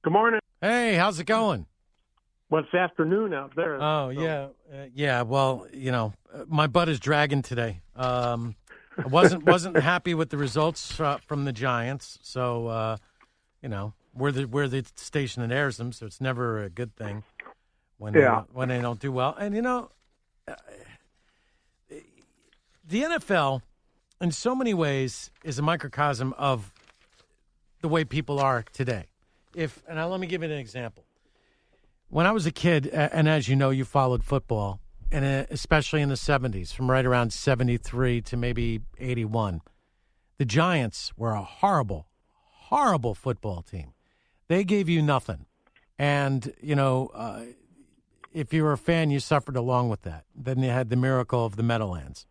Good morning. Hey, how's it going? Well, it's afternoon out there. Oh, so. yeah. Well, my butt is dragging today. I wasn't happy with the results from the Giants. So, we're the station that airs them, so it's never a good thing when they don't do well. And the NFL, in so many ways, is a microcosm of the way people are today. Let me give you an example. When I was a kid, and as you know, you followed football, and especially in the 70s, from right around 73 to maybe 81, the Giants were a horrible, horrible football team. They gave you nothing. And, if you were a fan, you suffered along with that. Then you had the miracle of the Meadowlands.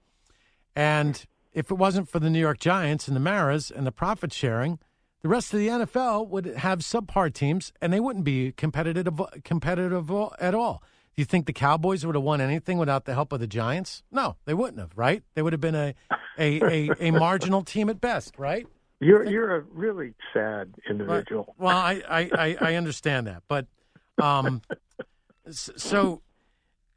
And if it wasn't for the New York Giants and the Maras and the profit sharing, the rest of the NFL would have subpar teams, and they wouldn't be competitive at all. Do you think the Cowboys would have won anything without the help of the Giants? No, they wouldn't have, right? They would have been a marginal team at best, right? You're a really sad individual. Well, I understand that, but so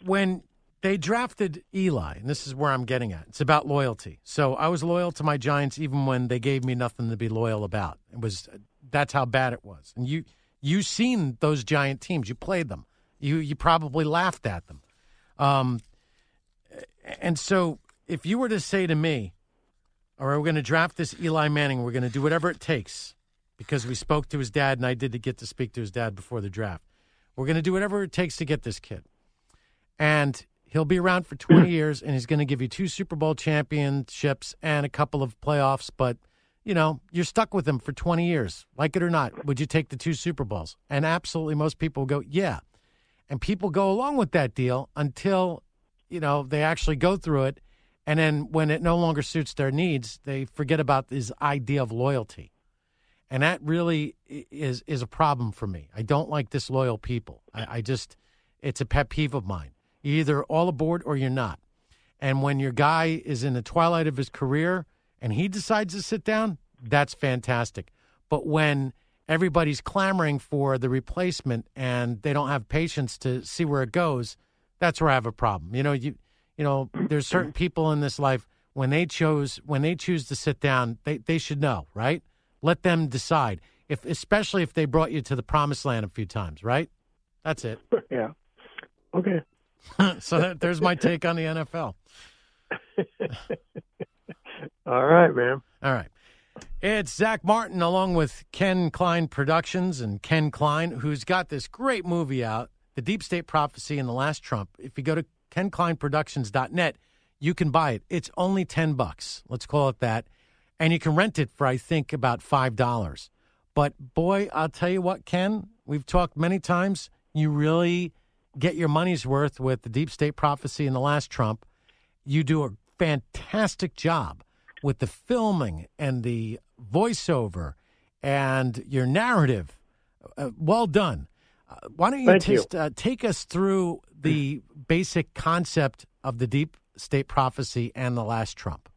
when they drafted Eli, and this is where I'm getting at. It's about loyalty. So I was loyal to my Giants even when they gave me nothing to be loyal about. That's how bad it was. And you seen those Giant teams. You played them. You probably laughed at them. And so if you were to say to me, all right, we're going to draft this Eli Manning. We're going to do whatever it takes because we spoke to his dad, and I did get to speak to his dad before the draft. We're going to do whatever it takes to get this kid. And he'll be around for 20 years, and he's going to give you 2 Super Bowl championships and a couple of playoffs. But, you're stuck with him for 20 years. Like it or not, would you take the 2 Super Bowls? And absolutely most people go, yeah. And people go along with that deal until, they actually go through it. And then when it no longer suits their needs, they forget about this idea of loyalty. And that really is a problem for me. I don't like disloyal people. It's a pet peeve of mine. You're either all aboard or you're not. And when your guy is in the twilight of his career and he decides to sit down, that's fantastic. But when everybody's clamoring for the replacement and they don't have patience to see where it goes, that's where I have a problem. There's certain people in this life, when they choose to sit down, they should know, right? Let them decide. Especially if they brought you to the promised land a few times, right? That's it. Yeah. Okay. So there's my take on the NFL. All right, man. All right. It's Zach Martin along with Ken Klein Productions and Ken Klein, who's got this great movie out, The Deep State Prophecy and the Last Trump. If you go to kenkleinproductions.net, you can buy it. It's only $10. Let's call it that. And you can rent it for, I think, about $5. But, boy, I'll tell you what, Ken, we've talked many times. You really get your money's worth with The Deep State Prophecy and the Last Trump. You do a fantastic job with the filming and the voiceover and your narrative. Well done. Why don't you take us through the basic concept of The Deep State Prophecy and the Last Trump?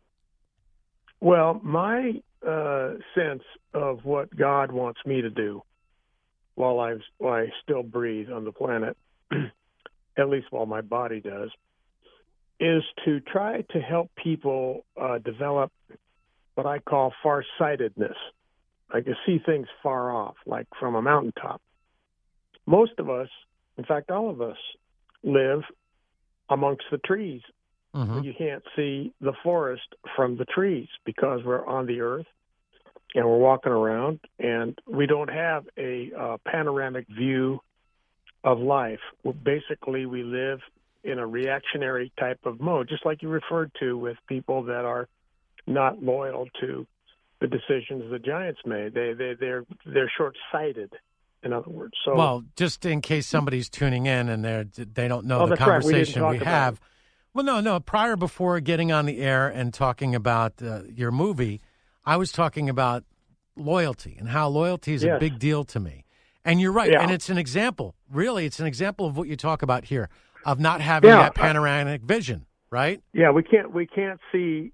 Well, my sense of what God wants me to do while I still breathe on the planet, at least while my body does, is to try to help people develop what I call farsightedness. I can see things far off, like from a mountaintop. Most of us, in fact, all of us, live amongst the trees. Mm-hmm. You can't see the forest from the trees because we're on the earth and we're walking around, and we don't have a panoramic view of life. Basically, we live in a reactionary type of mode, just like you referred to with people that are not loyal to the decisions the Giants made. They're short-sighted, in other words. So, well, just in case somebody's tuning in and they don't know the conversation we have. Well, no. Before getting on the air and talking about your movie, I was talking about loyalty and how loyalty is a big deal to me. And you're right. Yeah. And it's an example. Really, it's an example of what you talk about here, of not having that panoramic vision, right? Yeah, we can't see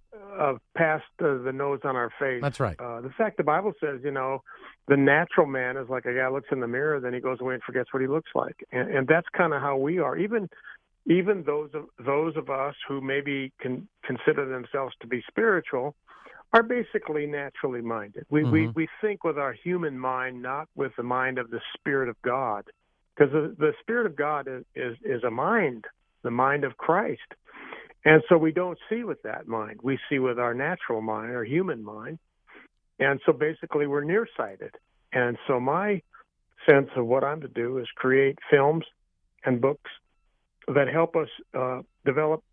past the nose on our face. That's right. The fact the Bible says, the natural man is like a guy who looks in the mirror, then he goes away and forgets what he looks like, and that's kind of how we are. Even those of us who maybe can consider themselves to be spiritual are basically naturally minded. We think with our human mind, not with the mind of the Spirit of God, because the Spirit of God is a mind, the mind of Christ. And so we don't see with that mind. We see with our natural mind, our human mind. And so basically we're nearsighted. And so my sense of what I'm to do is create films and books that help us develop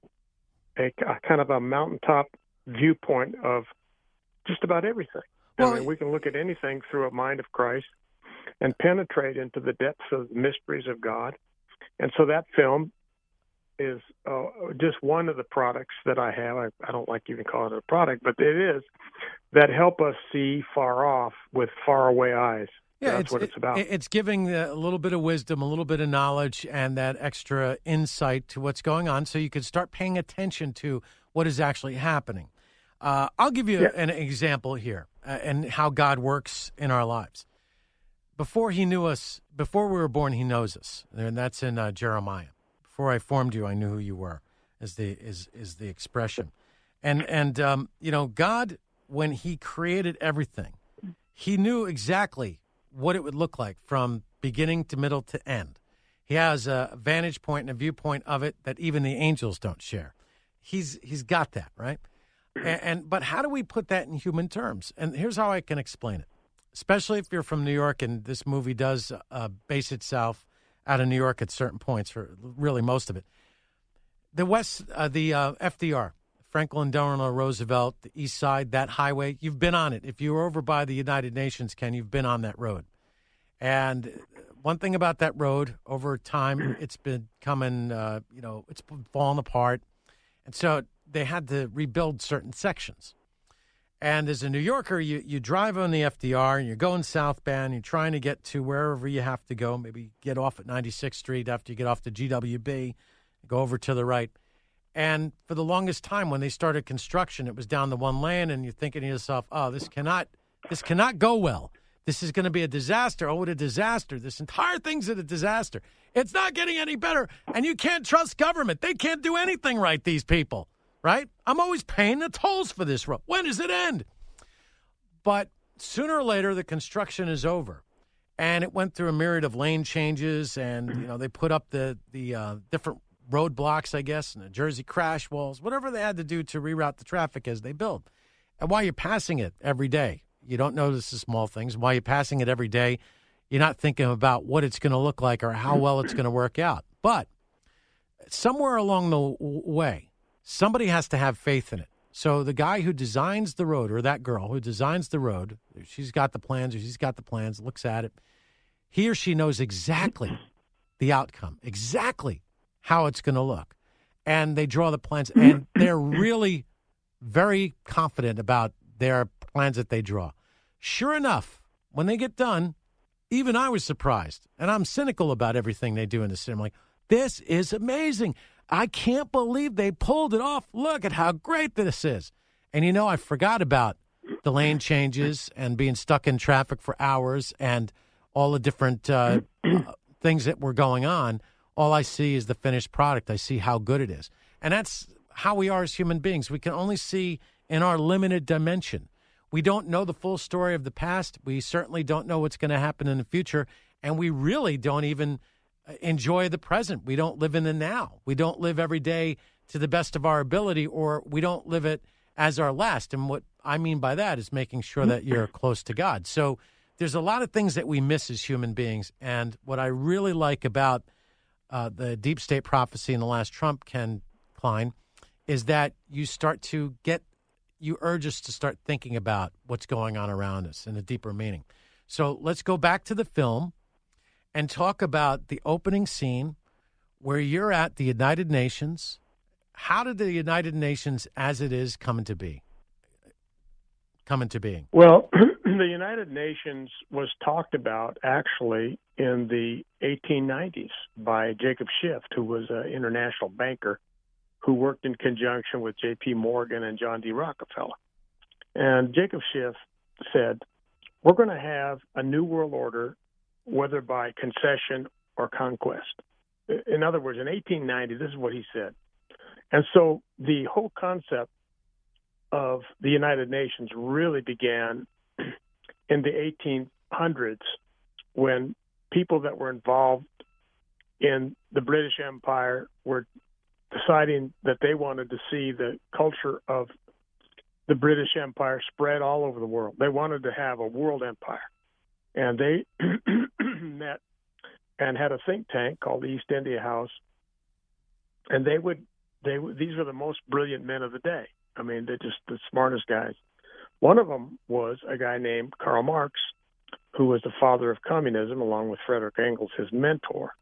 a kind of a mountaintop viewpoint of just about everything. Well, I mean, we can look at anything through a mind of Christ and penetrate into the depths of the mysteries of God. And so that film is just one of the products that I have. I don't like even call it a product, but it is, that help us see far off with faraway eyes. Yeah, that's what it's about. It's giving a little bit of wisdom, a little bit of knowledge, and that extra insight to what's going on so you can start paying attention to what is actually happening. I'll give you an example here and how God works in our lives. Before he knew us, before we were born, he knows us. And that's in Jeremiah. Before I formed you, I knew who you were, is the expression. And God, when he created everything, he knew exactly what it would look like from beginning to middle to end. He has a vantage point and a viewpoint of it that even the angels don't share. He's got that, right? But how do we put that in human terms? And here's how I can explain it, especially if you're from New York, and this movie does base itself out of New York at certain points, for really most of it. The FDR, Franklin Delano Roosevelt, the East Side, that highway, you've been on it. If you were over by the United Nations, Ken, you've been on that road. And one thing about that road, over time, it's been coming, it's been falling apart. And so they had to rebuild certain sections. And as a New Yorker, you drive on the FDR and you're going southbound. You're trying to get to wherever you have to go. Maybe get off at 96th Street after you get off the GWB, go over to the right. And for the longest time, when they started construction, it was down the one lane, and you're thinking to yourself, "Oh, this cannot go well. This is going to be a disaster. Oh, what a disaster! This entire thing's a disaster. It's not getting any better, and you can't trust government. They can't do anything right. These people." Right? I'm always paying the tolls for this road. When does it end? But sooner or later, the construction is over. And it went through a myriad of lane changes, and they put up the different roadblocks, I guess, and the Jersey crash walls, whatever they had to do to reroute the traffic as they build. And while you're passing it every day, you don't notice the small things. While you're passing it every day, you're not thinking about what it's going to look like or how well it's going to work out. But somewhere along the way, somebody has to have faith in it. So the guy who designs the road, or that girl who designs the road, she's got the plans, looks at it. He or she knows exactly the outcome, exactly how it's going to look. And they draw the plans, and they're really very confident about their plans that they draw. Sure enough, when they get done, even I was surprised. And I'm cynical about everything they do in the city. I'm like, this is amazing. I can't believe they pulled it off. Look at how great this is. And, I forgot about the lane changes and being stuck in traffic for hours and all the different things that were going on. All I see is the finished product. I see how good it is. And that's how we are as human beings. We can only see in our limited dimension. We don't know the full story of the past. We certainly don't know what's going to happen in the future. And we really don't even enjoy the present. We don't live in the now. We don't live every day to the best of our ability, or we don't live it as our last. And what I mean by that is making sure that you're close to God. So there's a lot of things that we miss as human beings. And what I really like about the deep state prophecy in the last Trump, Ken Klein, is that you urge us to start thinking about what's going on around us in a deeper meaning. So let's go back to the film and talk about the opening scene where you're at the United Nations. How did the United Nations as it is come into being? Well, the United Nations was talked about actually in the 1890s by Jacob Schiff, who was an international banker who worked in conjunction with J.P. Morgan and John D. Rockefeller. And Jacob Schiff said, we're going to have a new world order, whether by concession or conquest. In other words, in 1890, this is what he said. And so the whole concept of the United Nations really began in the 1800s when people that were involved in the British Empire were deciding that they wanted to see the culture of the British Empire spread all over the world. They wanted to have a world empire. And they met and had a think tank called the East India House. And these were the most brilliant men of the day. I mean, they're just the smartest guys. One of them was a guy named Karl Marx, who was the father of communism, along with Frederick Engels, his mentor.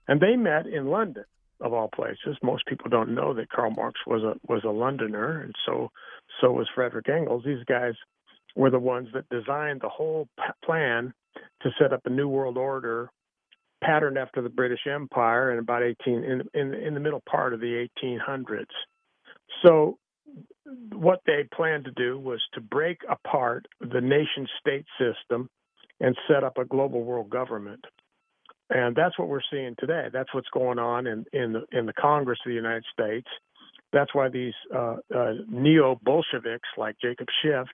And they met in London, of all places. Most people don't know that Karl Marx was a Londoner, and so was Frederick Engels. These guys were the ones that designed the whole plan to set up a new world order patterned after the British Empire in about in the middle part of the 1800s. So what they planned to do was to break apart the nation-state system and set up a global world government. And that's what we're seeing today. That's what's going on in the Congress of the United States. That's why these neo-Bolsheviks like Jacob Schiff,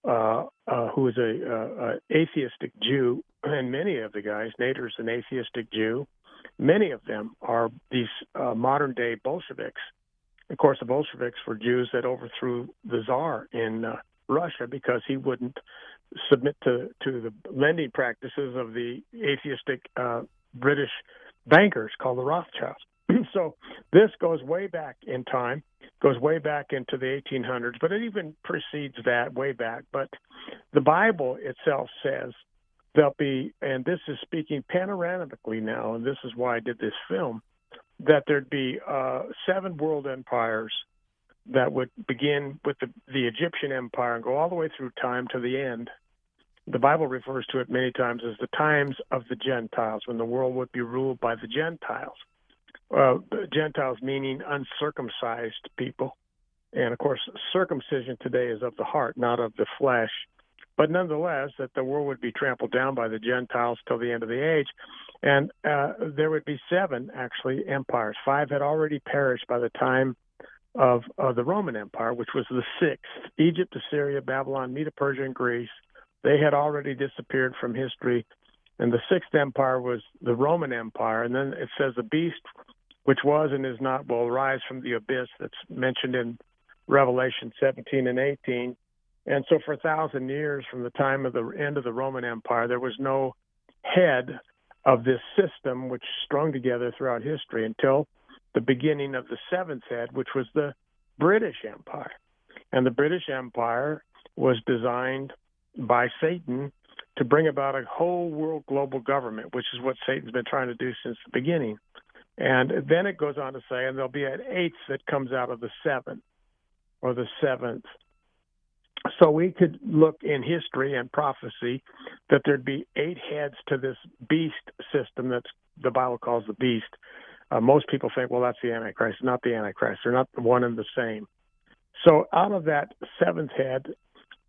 who is a atheistic Jew, and many of the guys, Nader's an atheistic Jew, many of them are these modern-day Bolsheviks. Of course, the Bolsheviks were Jews that overthrew the Tsar in Russia because he wouldn't submit to the lending practices of the atheistic British bankers called the Rothschilds. So this goes way back in time, goes way back into the 1800s, but it even precedes that way back. But the Bible itself says there'll be, and this is speaking panoramically now, and this is why I did this film, that there'd be 7 world empires that would begin with the Egyptian Empire and go all the way through time to the end. The Bible refers to it many times as the times of the Gentiles, when the world would be ruled by the Gentiles. Gentiles meaning uncircumcised people. And, of course, circumcision today is of the heart, not of the flesh. But nonetheless, that the world would be trampled down by the Gentiles till the end of the age. And there would be 7, actually, empires. 5 had already perished by the time of the Roman Empire, which was the 6th. Egypt, Assyria, Babylon, Medo-Persia, and Greece. They had already disappeared from history. And the 6th empire was the Roman Empire. And then it says the beast, which was and is not, will rise from the abyss. That's mentioned in Revelation 17 and 18. And so for 1,000 years from the time of the end of the Roman Empire, there was no head of this system which strung together throughout history until the beginning of the 7th head, which was the British Empire. And the British Empire was designed by Satan to bring about a whole world global government, which is what Satan's been trying to do since the beginning. And then it goes on to say, and there'll be an 8th that comes out of the 7th, or the 7th. So we could look in history and prophecy that there'd be 8 heads to this beast system that the Bible calls the beast. Most people think, well, that's the Antichrist. Not the Antichrist. They're not one and the same. So out of that 7th head,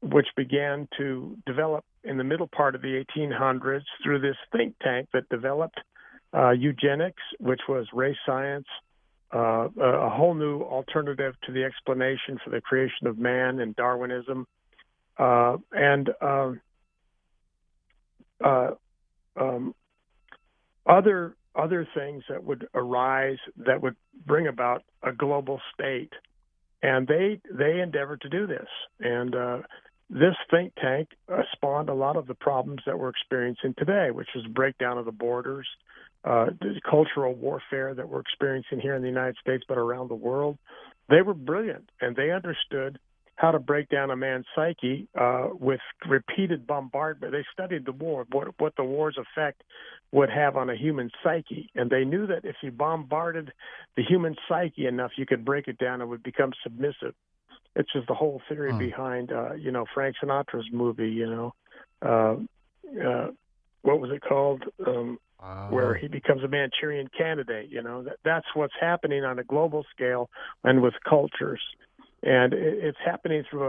which began to develop in the middle part of the 1800s through this think tank that developed eugenics, which was race science, a whole new alternative to the explanation for the creation of man and Darwinism, and other things that would arise that would bring about a global state. And they endeavored to do this. And this think tank spawned a lot of the problems that we're experiencing today, which is breakdown of the borders, the cultural warfare that we're experiencing here in the United States, but around the world. They were brilliant, and they understood how to break down a man's psyche with repeated bombardment. They studied the war, what the war's effect would have on a human psyche, and they knew that if you bombarded the human psyche enough, you could break it down and would become submissive. It's just the whole theory behind, Frank Sinatra's movie, what was it called? where he becomes a Manchurian candidate. That's what's happening on a global scale and with cultures. And it's happening through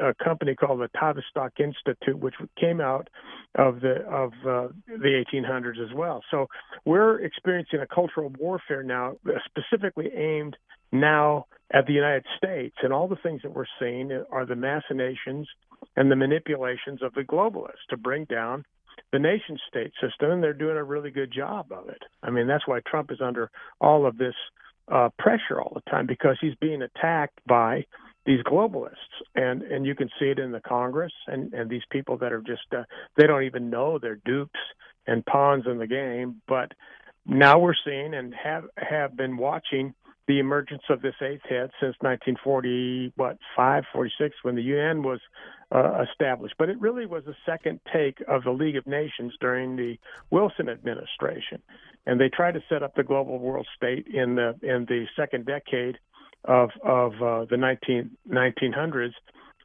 a company called the Tavistock Institute, which came out of the 1800s as well. So we're experiencing a cultural warfare now, specifically aimed now at the United States. And all the things that we're seeing are the machinations and the manipulations of the globalists to bring down the nation-state system, and they're doing a really good job of it. I mean, that's why Trump is under all of this pressure all the time, because he's being attacked by these globalists, and you can see it in the Congress and these people that are just they don't even know they're dupes and pawns in the game. But now we're seeing and have been watching the emergence of this eighth head since 1945, 46, when the UN was established. But it really was a second take of the League of Nations during the Wilson administration, and they tried to set up the global world state in the second decade of the 1900s,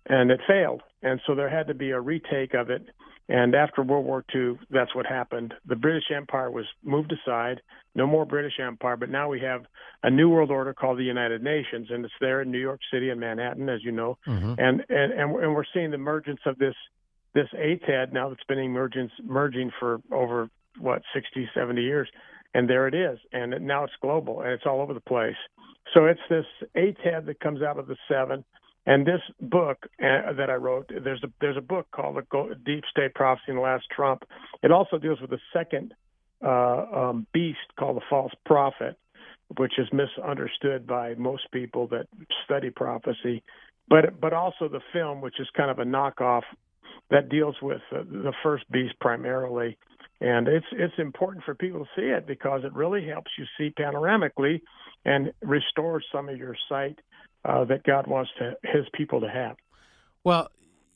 and it failed. And so there had to be a retake of it. And after World War II, that's what happened. The British Empire was moved aside. No more British Empire, but now we have a new world order called the United Nations, and it's there in New York City and Manhattan, as you know. Mm-hmm. And we're seeing the emergence of this eighth head now that's been merging for over 60, 70 years, and there it is. And now it's global, and it's all over the place. So it's this eighth head that comes out of the seven. And this book that I wrote, there's a book called The Deep State Prophecy and the Last Trump. It also deals with the second beast called the false prophet, which is misunderstood by most people that study prophecy. But also the film, which is kind of a knockoff that deals with the first beast primarily. And it's important for people to see it because it really helps you see panoramically and restores some of your sight that God wants his people to have. Well,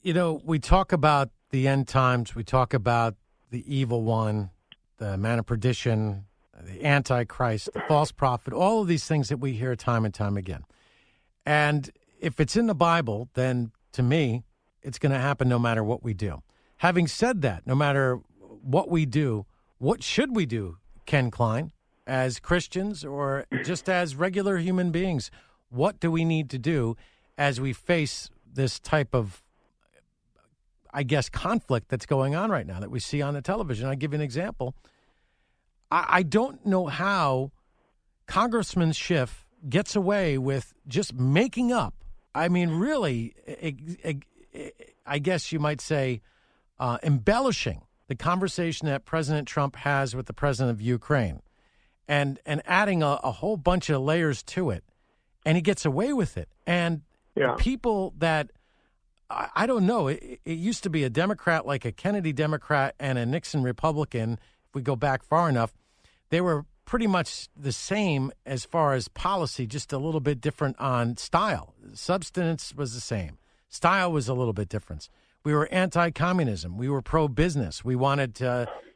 we talk about the end times. We talk about the evil one, the man of perdition, the Antichrist, the false prophet, all of these things that we hear time and time again. And if it's in the Bible, then to me, it's going to happen no matter what we do. Having said that, no matter what we do, what should we do, Ken Klein, as Christians or just as regular human beings? What do we need to do as we face this type of, I guess, conflict that's going on right now that we see on the television? I'll give you an example. I don't know how Congressman Schiff gets away with just making up. I mean, really, I guess you might say, embellishing the conversation that President Trump has with the president of Ukraine and adding a whole bunch of layers to it. And he gets away with it. And the people that, I don't know, it used to be a Democrat, like a Kennedy Democrat and a Nixon Republican, if we go back far enough, they were pretty much the same as far as policy, just a little bit different on style. Substance was the same. Style was a little bit different. We were anti-communism. We were pro-business. We wanted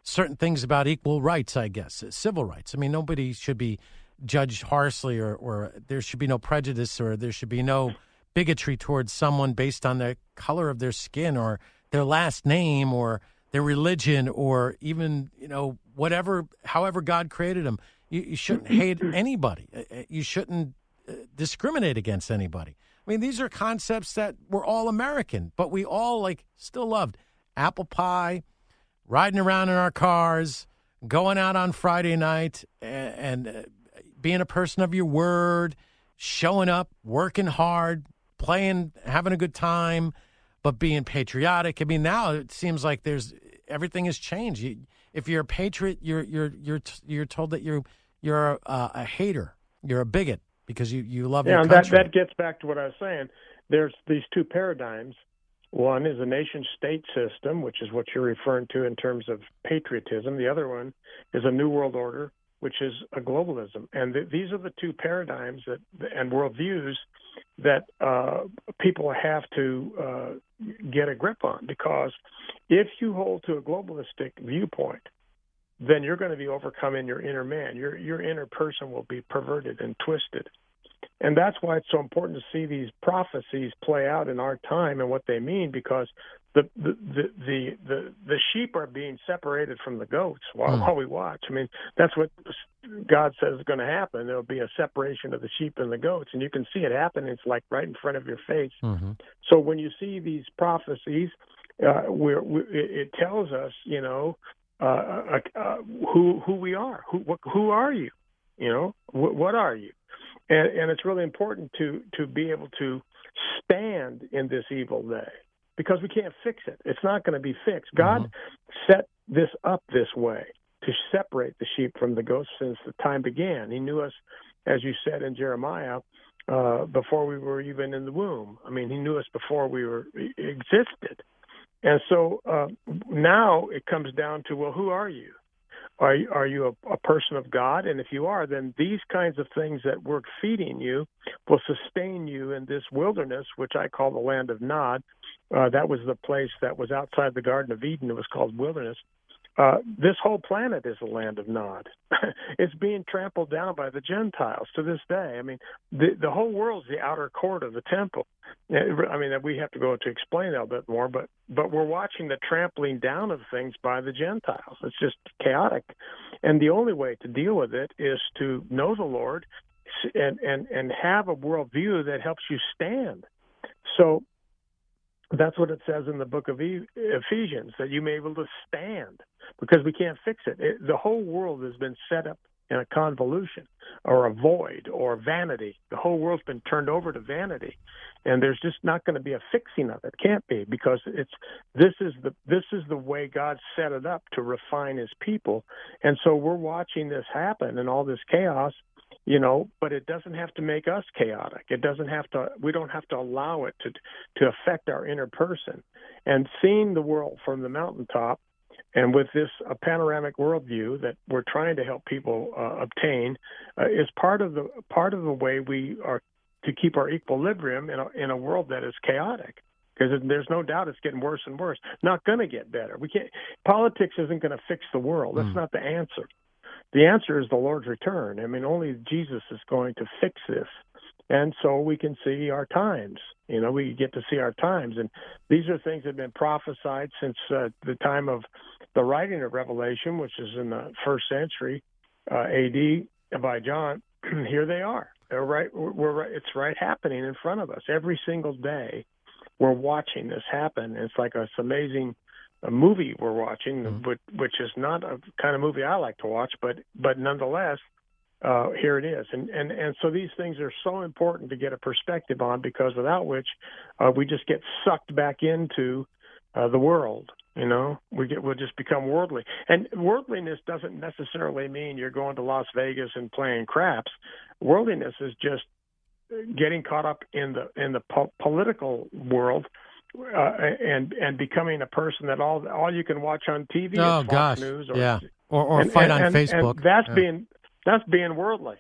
certain things about equal rights, I guess, civil rights. I mean, nobody should be judged harshly or there should be no prejudice or there should be no bigotry towards someone based on the color of their skin or their last name or their religion or even, whatever, however God created them. You shouldn't hate anybody. You shouldn't discriminate against anybody. I mean, these are concepts that we're all American, but we all still loved apple pie, riding around in our cars, going out on Friday night and being a person of your word, showing up, working hard, playing, having a good time, but being patriotic. I mean, now it seems like everything has changed. If you're a patriot, you're told that you're a hater, you're a bigot because you love your country. Yeah, that gets back to what I was saying. There's these two paradigms. One is a nation-state system, which is what you're referring to in terms of patriotism. The other one is a new world order, which is a globalism. And these are the two paradigms and worldviews that people have to get a grip on, because if you hold to a globalistic viewpoint, then you're going to be overcome in your inner man. Your inner person will be perverted and twisted. And that's why it's so important to see these prophecies play out in our time and what they mean, because the sheep are being separated from the goats while we watch. I mean, that's what God says is going to happen. There'll be a separation of the sheep and the goats, and you can see it happen. It's like right in front of your face. Mm-hmm. So when you see these prophecies, it tells us, who we are. Who are you? What are you? And it's really important to be able to stand in this evil day, because we can't fix it. It's not going to be fixed. God set this up this way to separate the sheep from the goats since the time began. He knew us, as you said in Jeremiah, before we were even in the womb. I mean, he knew us before we existed. And so now it comes down to, well, who are you? Are you a person of God? And if you are, then these kinds of things that we're feeding you will sustain you in this wilderness, which I call the land of Nod. That was the place that was outside the Garden of Eden. It was called wilderness. This whole planet is a land of Nod. It's being trampled down by the Gentiles to this day. I mean, the whole world's the outer court of the temple. I mean, we have to go to explain that a bit more, but we're watching the trampling down of things by the Gentiles. It's just chaotic. And the only way to deal with it is to know the Lord and have a worldview that helps you stand. So that's what it says in the book of Ephesians, that you may be able to stand, because we can't fix it. The whole world has been set up in a convolution or a void or vanity. The whole world's been turned over to vanity, and there's just not going to be a fixing of it. Can't be, because this is the way God set it up to refine his people. And so we're watching this happen and all this chaos, but it doesn't have to make us chaotic. We don't have to allow it to affect our inner person. And seeing the world from the mountaintop, and with this panoramic worldview that we're trying to help people obtain, is part of the way we are to keep our equilibrium in a world that is chaotic. Because there's no doubt it's getting worse and worse. Not going to get better. Politics isn't going to fix the world. That's not the answer. The answer is the Lord's return. I mean, only Jesus is going to fix this. And so we can see our times. We get to see our times. And these are things that have been prophesied since the time of the writing of Revelation, which is in the first century A.D. by John. Here they are. They're right. It's right happening in front of us every single day. We're watching this happen. It's like this amazing movie we're watching, which is not a kind of movie I like to watch, but nonetheless, here it is. And so these things are so important to get a perspective on, because without which we just get sucked back into the world. We'll just become worldly. And worldliness doesn't necessarily mean you're going to Las Vegas and playing craps. Worldliness is just getting caught up in the political world, and becoming a person that all you can watch on TV is Fox News, or fight on Facebook. And that's being worldly.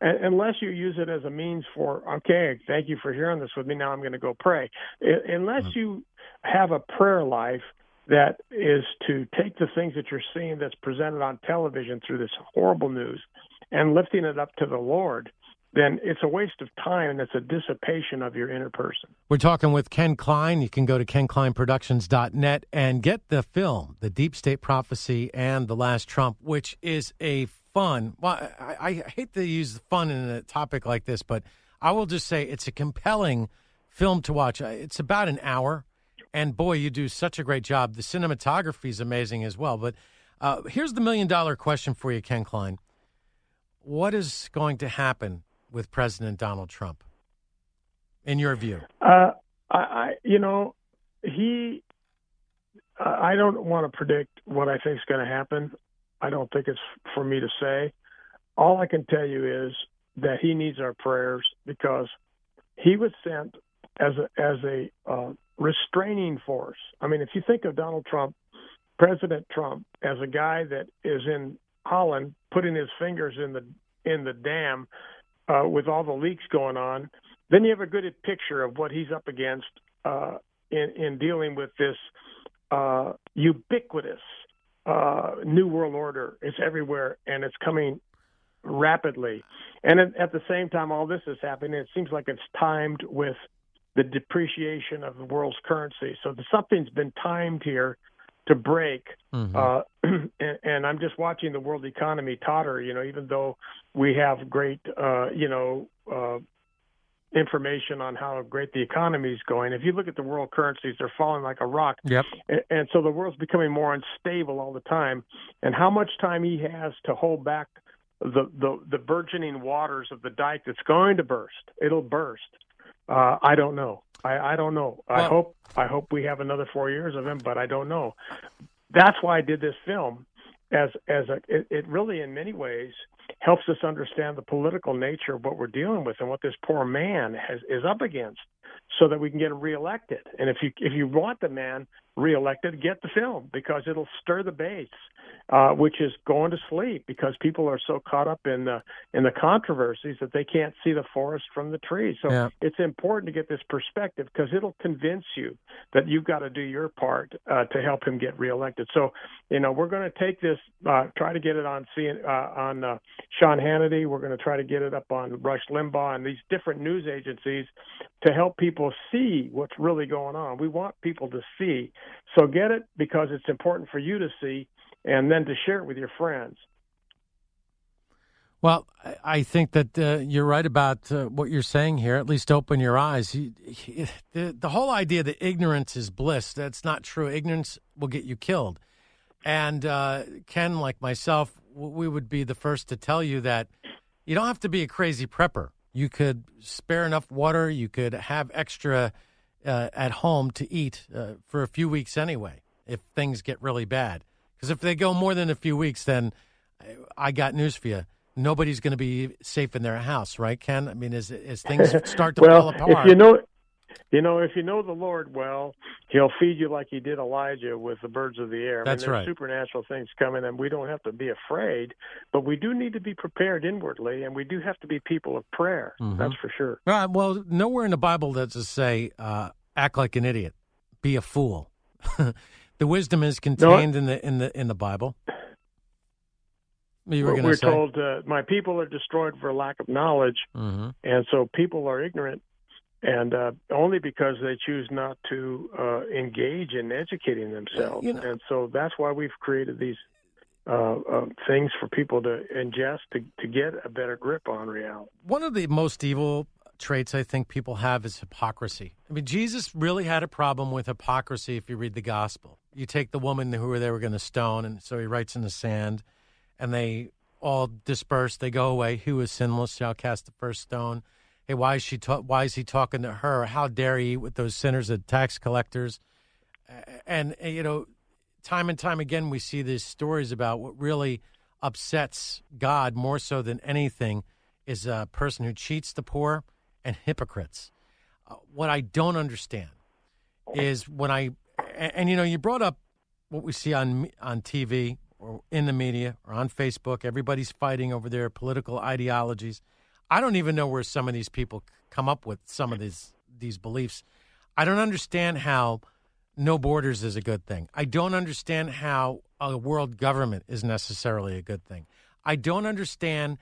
Unless you use it as a means for, okay, thank you for hearing this with me, now I'm going to go pray. Unless you have a prayer life that is to take the things that you're seeing that's presented on television through this horrible news and lifting it up to the Lord, then it's a waste of time, and it's a dissipation of your inner person. We're talking with Ken Klein. You can go to kenkleinproductions.net and get the film, The Deep State Prophecy and The Last Trump, which is a fun, well, I hate to use fun in a topic like this, but I will just say it's a compelling film to watch. It's about an hour, and boy, you do such a great job. The cinematography is amazing as well. But here's the $1,000,000 question for you, Ken Klein. What is going to happen with President Donald Trump, in your view? I don't want to predict what I think is going to happen. I don't think it's for me to say. All I can tell you is that he needs our prayers, because he was sent as a restraining force. I mean, if you think of Donald Trump, President Trump, as a guy that is in Holland putting his fingers in the dam with all the leaks going on, then you have a good picture of what he's up against in dealing with this ubiquitous New World Order. It's everywhere, and it's coming rapidly. And at the same time, all this is happening. It seems like it's timed with the depreciation of the world's currency. So something's been timed here to break. And I'm just watching the world economy totter, even though we have great, information on how great the economy is going. If you look at the world currencies, they're falling like a rock. Yep. And so the world's becoming more unstable all the time. And how much time he has to hold back the burgeoning waters of the dike that's going to burst. It'll burst. I don't know. I don't know. Well, I hope we have another 4 years of him, but I don't know. That's why I did this film. It really, in many ways, helps us understand the political nature of what we're dealing with and what this poor man is up against, so that we can get him reelected. And if you want the man reelected, get the film, because it'll stir the base, which is going to sleep because people are so caught up in the controversies that they can't see the forest from the trees. So It's important to get this perspective, because it'll convince you that you've got to do your part to help him get reelected. So, we're going to take this, try to get it on Sean Hannity. We're going to try to get it up on Rush Limbaugh and these different news agencies to help people see what's really going on. We want people to see. So get it, because it's important for you to see, and then to share it with your friends. Well, I think that you're right about what you're saying here. At least open your eyes. The whole idea that ignorance is bliss, that's not true. Ignorance will get you killed. And Ken, like myself, we would be the first to tell you that you don't have to be a crazy prepper. You could spare enough water. You could have extra at home to eat for a few weeks anyway, if things get really bad. Because if they go more than a few weeks, then I got news for you. Nobody's going to be safe in their house, right, Ken? I mean, as things start to fall apart. If you know the Lord well, he'll feed you like he did Elijah with the birds of the air. That's right. There's supernatural things coming, and we don't have to be afraid, but we do need to be prepared inwardly, and we do have to be people of prayer. Mm-hmm. That's for sure. Well, nowhere in the Bible does it say, act like an idiot, be a fool. The wisdom is contained in the Bible. We're told, my people are destroyed for lack of knowledge, and so people are ignorant. And only because they choose not to engage in educating themselves. And so that's why we've created these things for people to ingest to get a better grip on reality. One of the most evil traits I think people have is hypocrisy. I mean, Jesus really had a problem with hypocrisy if you read the gospel. You take the woman who they were going to stone, and so he writes in the sand, and they all disperse. They go away. Who is sinless shall cast the first stone. Hey, why is he talking to her? How dare he eat with those sinners and tax collectors? And time and time again, we see these stories about what really upsets God more so than anything is a person who cheats the poor and hypocrites. What I don't understand is you brought up what we see on TV or in the media or on Facebook. Everybody's fighting over their political ideologies. I don't even know where some of these people come up with some of these beliefs. I don't understand how no borders is a good thing. I don't understand how a world government is necessarily a good thing. I don't understand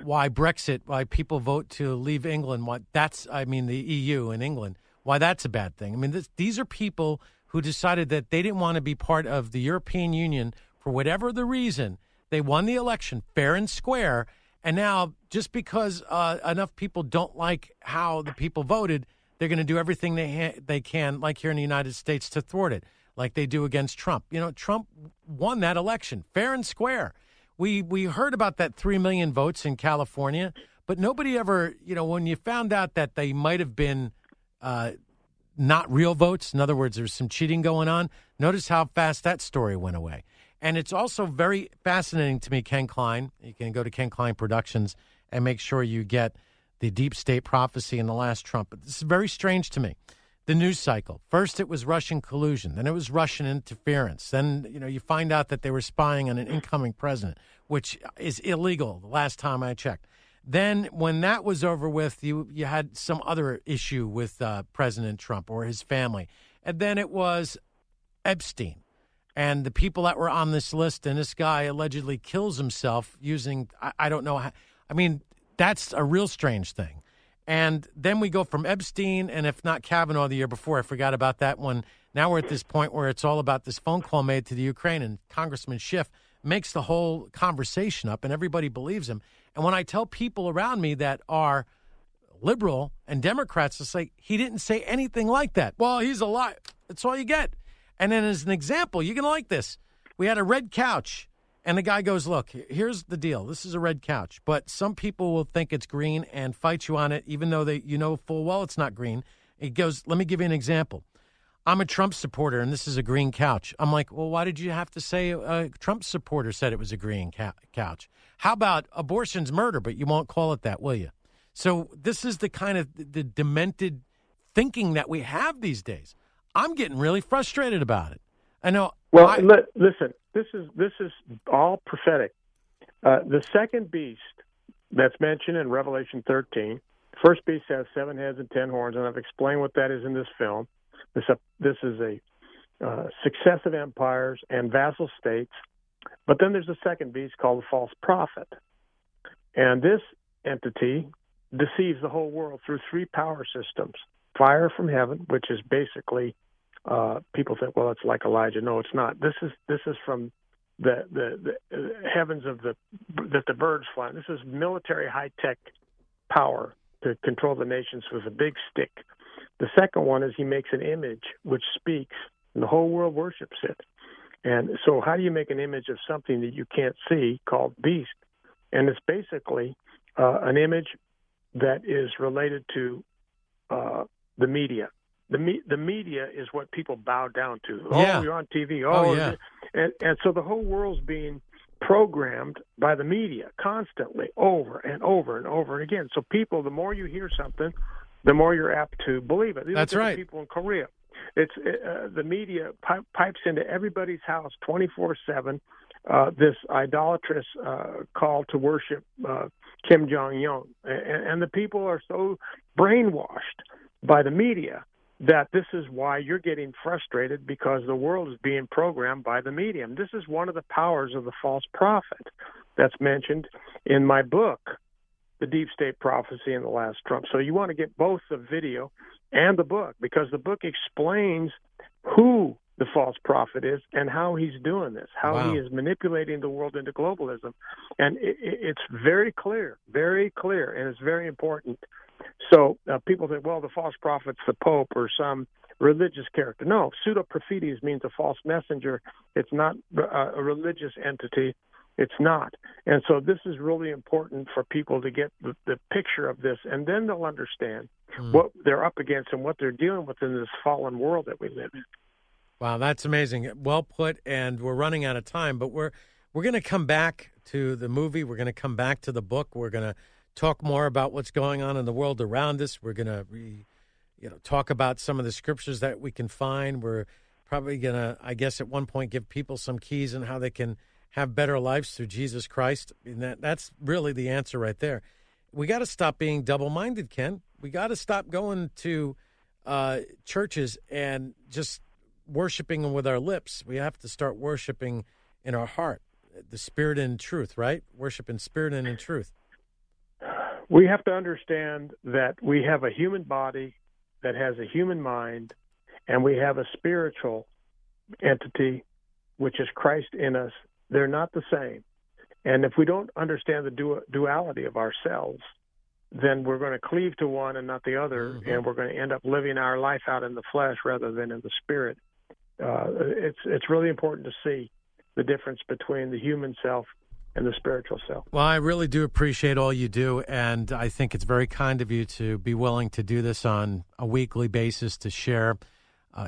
why Brexit, why people vote to leave England, the EU and England, why that's a bad thing. I mean, these are people who decided that they didn't want to be part of the European Union for whatever the reason. They won the election fair and square. And now, just because enough people don't like how the people voted, they're going to do everything they can, like here in the United States, to thwart it, like they do against Trump. Trump won that election, fair and square. We heard about that 3 million votes in California, but nobody ever, when you found out that they might have been not real votes, in other words, there's some cheating going on, notice how fast that story went away. And it's also very fascinating to me, Ken Klein. You can go to Ken Klein Productions and make sure you get the deep state prophecy and the last Trump. But this is very strange to me. The news cycle. First, it was Russian collusion. Then it was Russian interference. Then, you find out that they were spying on an incoming president, which is illegal the last time I checked. Then when that was over with, you had some other issue with President Trump or his family. And then it was Epstein. And the people that were on this list, and this guy allegedly kills himself using, I don't know how, I mean, that's a real strange thing. And then we go from Epstein, and if not Kavanaugh the year before, I forgot about that one. Now we're at this point where it's all about this phone call made to the Ukraine, and Congressman Schiff makes the whole conversation up, and everybody believes him. And when I tell people around me that are liberal and Democrats, it's like, he didn't say anything like that. Well, he's a liar. That's all you get. And then as an example, you're going to like this. We had a red couch, and the guy goes, look, here's the deal. This is a red couch, but some people will think it's green and fight you on it, even though you know full well it's not green. He goes, let me give you an example. I'm a Trump supporter, and this is a green couch. I'm like, well, why did you have to say a Trump supporter said it was a green couch? How about abortion's murder, but you won't call it that, will you? So this is the kind of the demented thinking that we have these days. I'm getting really frustrated about it. I know. Well, listen, this is all prophetic. The second beast that's mentioned in Revelation 13, first beast has 7 heads and 10 horns, and I've explained what that is in this film. This is a successive empires and vassal states. But then there's a second beast called the false prophet. And this entity deceives the whole world through 3 power systems. Fire from heaven, which is basically, people think, well, it's like Elijah. No, it's not. This is from the heavens that the birds fly. This is military high-tech power to control the nations with a big stick. The second one is he makes an image which speaks, and the whole world worships it. And so how do you make an image of something that you can't see called beast? And it's basically an image that is related to the media. The media is what people bow down to. Yeah. Oh, you're on TV. Oh yeah. And so the whole world's being programmed by the media constantly, over and over and over again. So people, the more you hear something, the more you're apt to believe it. That's right. People in Korea, the media pipes into everybody's house 24/7. This idolatrous call to worship Kim Jong-un, and the people are so brainwashed by the media that this is why you're getting frustrated, because the world is being programmed by the media. And this is one of the powers of the false prophet that's mentioned in my book, The Deep State Prophecy and the Last Trump. So you want to get both the video and the book, because the book explains who the false prophet is and how he's doing this, how he is manipulating the world into globalism. And it's very clear, and it's very important. So people think, well, the false prophet's the Pope or some religious character. No, pseudo-prophetes means a false messenger. It's not a religious entity. It's not. And so this is really important for people to get the picture of this, and then they'll understand what they're up against and what they're dealing with in this fallen world that we live in. Wow, that's amazing. Well put, and we're running out of time, but we're going to come back to the movie. We're going to come back to the book. We're going to talk more about what's going on in the world around us. We're going to talk about some of the scriptures that we can find. We're probably going to, I guess, at one point give people some keys on how they can have better lives through Jesus Christ. And that's really the answer right there. We got to stop being double-minded, Ken. We got to stop going to churches and just worshiping them with our lips. We have to start worshiping in our heart, the spirit and truth, right? Worship in spirit and in truth. We have to understand that we have a human body that has a human mind, and we have a spiritual entity, which is Christ in us. They're not the same. And if we don't understand the duality of ourselves, then we're going to cleave to one and not the other, and we're going to end up living our life out in the flesh rather than in the spirit. It's really important to see the difference between the human self and the spiritual self. Well, I really do appreciate all you do, and I think it's very kind of you to be willing to do this on a weekly basis, to share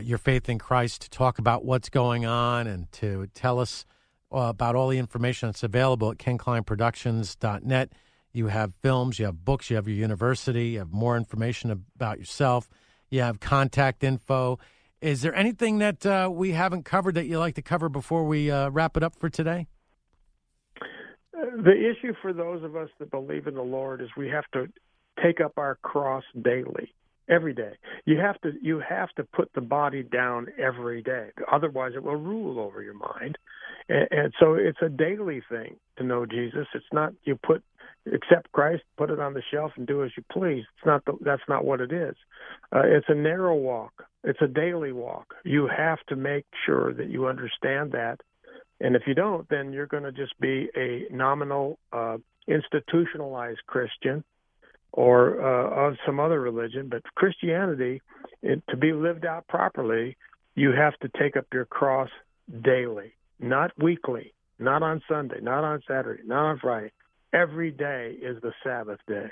your faith in Christ, to talk about what's going on, and to tell us about all the information that's available at kenkleinproductions.net. You have films, you have books, you have your university, you have more information about yourself, you have contact info. Is there anything that we haven't covered that you'd like to cover before we wrap it up for today? The issue for those of us that believe in the Lord is we have to take up our cross daily. Every day. You have to put the body down every day. Otherwise it will rule over your mind. And so it's a daily thing to know Jesus. It's not you accept Christ, put it on the shelf and do as you please. That's not what it is. It's a narrow walk. It's a daily walk. You have to make sure that you understand that. And if you don't, then you're going to just be a nominal institutionalized Christian or of some other religion. But Christianity, to be lived out properly, you have to take up your cross daily, not weekly, not on Sunday, not on Saturday, not on Friday. Every day is the Sabbath day.